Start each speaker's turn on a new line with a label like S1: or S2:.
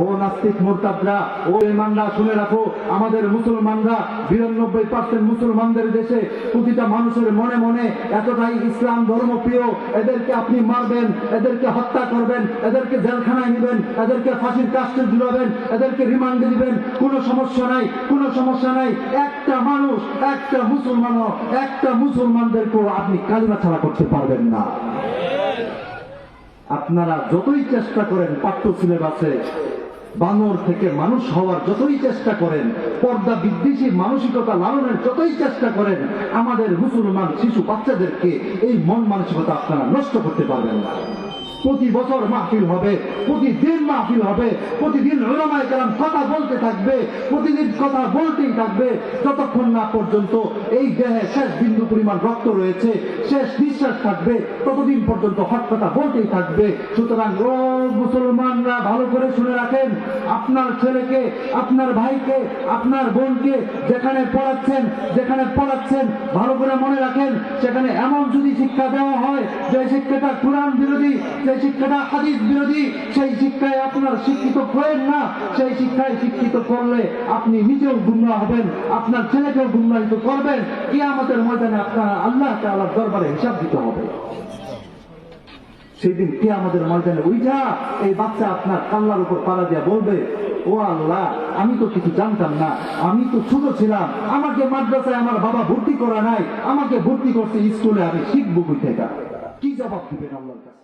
S1: ও নাস্তিক মুরতাদরা, ও ইমানরা, শুনে রাখো, আমাদের মুসলমানরা 92% মুসলমানদের দেশে প্রতিটা মানুষের মনে মনে এতটাই ইসলাম ধর্মপ্রিয়, এদেরকে আপনি মারবেন, এদেরকে হত্যা করবেন, এদেরকে জেলখানায় নেবেন, এদেরকে ফাঁসির কাস্টে ঝুলাবেন, এদেরকে রিমান্ডে দিবেন, কোনো সমস্যা নাই, কোনো সমস্যা নাই। একটা মানুষ, একটা মুসলমানও, একটা মুসলমানদেরকেও আপনি কালিমা ছাড়া করতে পারবেন না। আপনারা যতই চেষ্টা করেন পাঠ্য সিলেবাসে বানর থেকে মানুষ হওয়ার যতই চেষ্টা করেন, পর্দা বিদ্বেষী মানসিকতা লালনের যতই চেষ্টা করেন, আমাদের মুসলমান শিশু বাচ্চাদেরকে এই মন মানসিকতা আপনারা নষ্ট করতে পারবেন না। প্রতি বছর মাহফিল হবে, প্রতিদিন মাহফিল হবে, প্রতিদিন উলামায়ে কেরাম কথা বলতে থাকবে, প্রতিদিন কথা বলতেই থাকবে, যতক্ষণ না পর্যন্ত এই দেহে শেষ বিন্দু পরিমাণ রক্ত রয়েছে, শেষ নিঃশ্বাস থাকবে, ততদিন পর্যন্ত হক কথা বলতেই থাকবে। সুতরাং ও মুসলমানরা, ভালো করে শুনে রাখেন, আপনার ছেলেকে, আপনার ভাইকে, আপনার বোনকে যেখানে পড়াচ্ছেন ভালো করে মনে রাখেন, সেখানে এমন যদি শিক্ষা দেওয়া হয় যে শিক্ষাটা কোরআন বিরোধী, যে শিক্ষাটা হাদিস বিরোধী, সেই শিক্ষায় আপনার শিক্ষিত করেন না। সেই শিক্ষায় শিক্ষিত করলে আপনি নিজেও গুমরাহ হবেন, আপনার ছেলেকেও গুমরাহিত করবেন। কিয়ামতের ময়দানে আপনার আল্লাহ তাআলার দরবারে হিসাব দিতে হবে। সেই দিন কিয়ামতের ময়দানে উইঠা এই বাচ্চা আপনার কাল্লার উপর পাড়া দিয়া বলবে, ও আল্লাহ, আমি তো কিছু জানতাম না, আমি তো ছোট ছিলাম, আমাকে মাদ্রাসায় আমার বাবা ভর্তি করা নাই, আমাকে ভর্তি করছে স্কুলে, আমি শিখবো কই থেকে? কি জবাব দিবেন আল্লাহর কাছে?